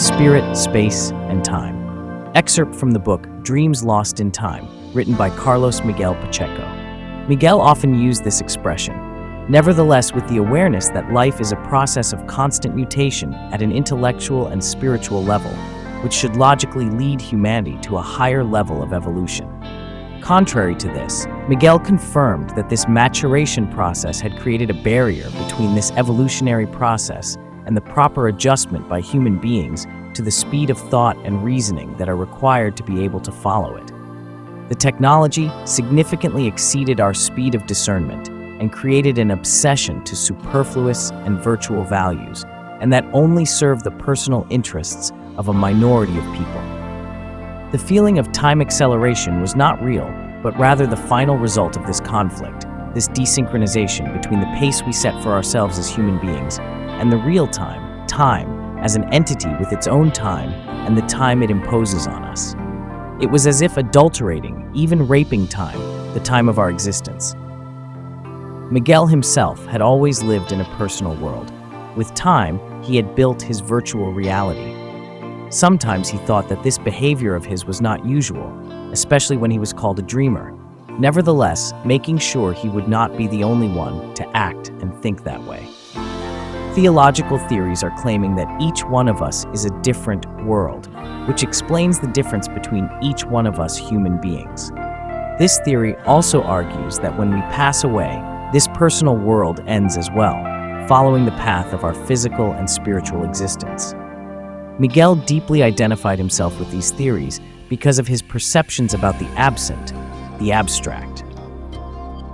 Spirit, Space, and Time. Excerpt from the book Dreams Lost in Time, written by Miguel Pacheco. Miguel often used this expression, nevertheless with the awareness that life is a process of constant mutation at an intellectual and spiritual level, which should logically lead humanity to a higher level of evolution. Contrary to this, Miguel confirmed that this maturation process had created a barrier between this evolutionary process and the proper adjustment by human beings to the speed of thought and reasoning that are required to be able to follow it. The technology significantly exceeded our speed of discernment and created an obsession to superfluous and virtual values, and that only serve the personal interests of a minority of people. The feeling of time acceleration was not real, but rather the final result of this conflict, this desynchronization between the pace we set for ourselves as human beings and the real time as an entity with its own time and the time it imposes on us. It was as if adulterating, even raping time, the time of our existence. Miguel himself had always lived in a personal world. With time, he had built his virtual reality. Sometimes he thought that this behavior of his was not usual, especially when he was called a dreamer. Nevertheless, making sure he would not be the only one to act and think that way. Theological theories are claiming that each one of us is a different world, which explains the difference between each one of us human beings. This theory also argues that when we pass away, this personal world ends as well, following the path of our physical and spiritual existence. Miguel deeply identified himself with these theories because of his perceptions about the absent, the abstract.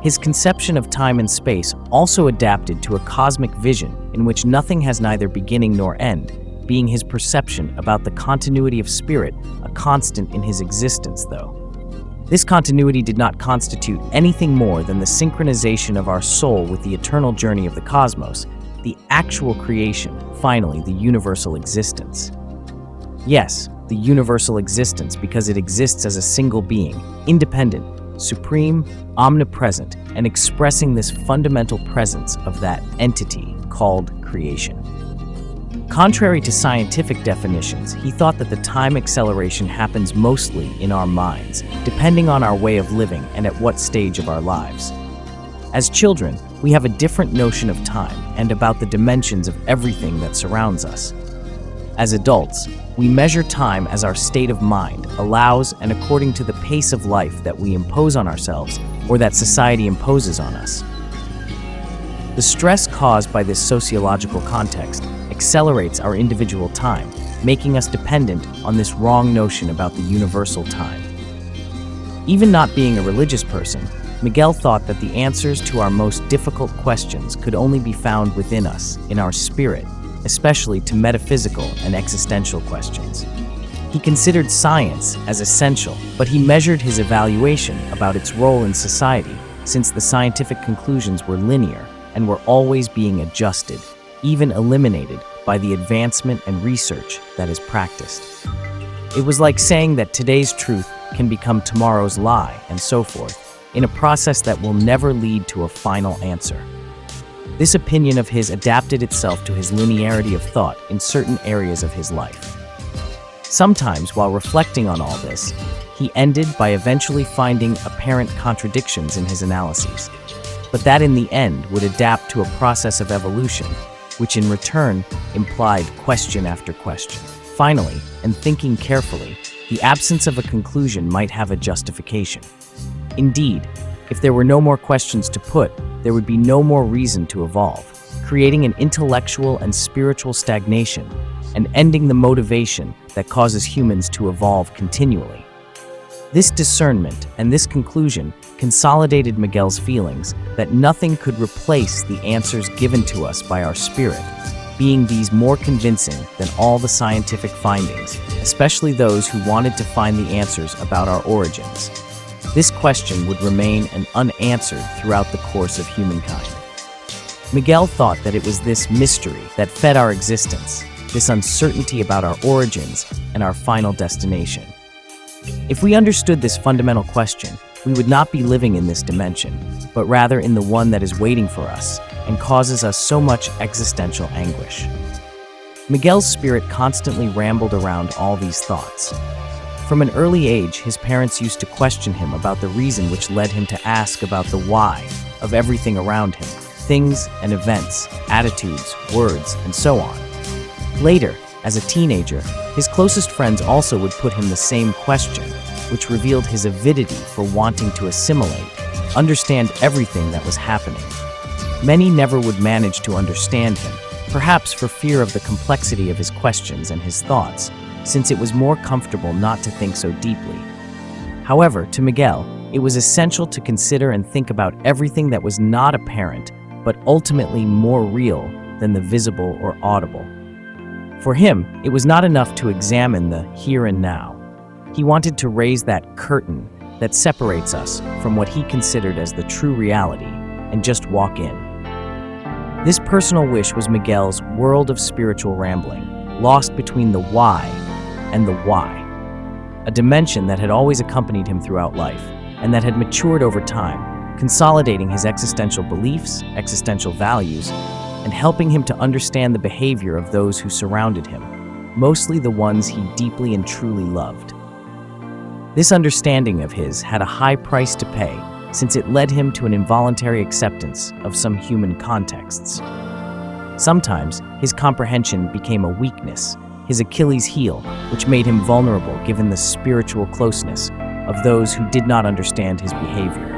His conception of time and space also adapted to a cosmic vision in which nothing has neither beginning nor end, being his perception about the continuity of spirit a constant in his existence, though. This continuity did not constitute anything more than the synchronization of our soul with the eternal journey of the cosmos, the actual creation, finally the universal existence. Yes, the universal existence because it exists as a single being, independent, supreme, omnipresent, and expressing this fundamental presence of that entity called creation. Contrary to scientific definitions, he thought that the time acceleration happens mostly in our minds, depending on our way of living and at what stage of our lives. As children, we have a different notion of time and about the dimensions of everything that surrounds us. As adults, we measure time as our state of mind allows and according to the pace of life that we impose on ourselves or that society imposes on us. The stress caused by this sociological context accelerates our individual time, making us dependent on this wrong notion about the universal time. Even not being a religious person, Miguel thought that the answers to our most difficult questions could only be found within us, in our spirit, especially to metaphysical and existential questions. He considered science as essential, but he measured his evaluation about its role in society, since the scientific conclusions were linear and were always being adjusted, even eliminated by the advancement and research that is practiced. It was like saying that today's truth can become tomorrow's lie, and so forth, in a process that will never lead to a final answer. This opinion of his adapted itself to his linearity of thought in certain areas of his life. Sometimes, while reflecting on all this, he ended by eventually finding apparent contradictions in his analyses, but that in the end would adapt to a process of evolution, which in return implied question after question. Finally, and thinking carefully, the absence of a conclusion might have a justification. Indeed, if there were no more questions to put, there would be no more reason to evolve, creating an intellectual and spiritual stagnation and ending the motivation that causes humans to evolve continually. This discernment and this conclusion consolidated Miguel's feelings that nothing could replace the answers given to us by our spirit, being these more convincing than all the scientific findings, especially those who wanted to find the answers about our origins. This question would remain unanswered throughout the course of humankind. Miguel thought that it was this mystery that fed our existence, this uncertainty about our origins and our final destination. If we understood this fundamental question, we would not be living in this dimension, but rather in the one that is waiting for us and causes us so much existential anguish. Miguel's spirit constantly rambled around all these thoughts. From an early age, his parents used to question him about the reason, which led him to ask about the why of everything around him, things and events, attitudes, words, and so on. Later, as a teenager, his closest friends also would put him the same question, which revealed his avidity for wanting to assimilate, understand everything that was happening. Many never would manage to understand him, perhaps for fear of the complexity of his questions and his thoughts, since it was more comfortable not to think so deeply. However, to Miguel, it was essential to consider and think about everything that was not apparent, but ultimately more real than the visible or audible. For him, it was not enough to examine the here and now. He wanted to raise that curtain that separates us from what he considered as the true reality and just walk in. This personal wish was Miguel's world of spiritual rambling, lost between the why and the why, a dimension that had always accompanied him throughout life and that had matured over time, consolidating his existential beliefs, existential values, and helping him to understand the behavior of those who surrounded him, mostly the ones he deeply and truly loved. This understanding of his had a high price to pay, since it led him to an involuntary acceptance of some human contexts. Sometimes, his comprehension became a weakness, his Achilles heel, which made him vulnerable given the spiritual closeness of those who did not understand his behavior.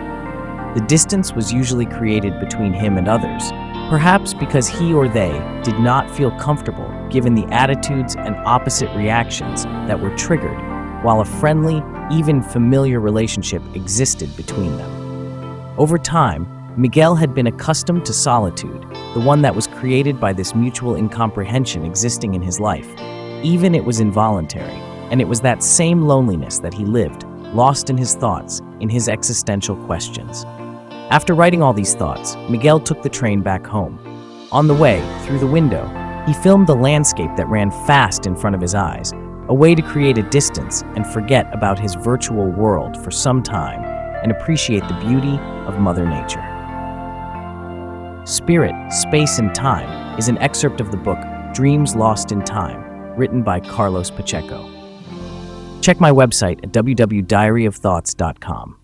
The distance was usually created between him and others, perhaps because he or they did not feel comfortable given the attitudes and opposite reactions that were triggered, while a friendly, even familiar relationship existed between them. Over time, Miguel had been accustomed to solitude, the one that was created by this mutual incomprehension existing in his life. Even it was involuntary, and it was that same loneliness that he lived, lost in his thoughts, in his existential questions. After writing all these thoughts, Miguel took the train back home. On the way, through the window, he filmed the landscape that ran fast in front of his eyes, a way to create a distance and forget about his virtual world for some time and appreciate the beauty of Mother Nature. Spirit, Space, and Time is an excerpt of the book Dreams Lost in Time, written by Pacheco. Check my website at www.diaryofthoughts.com.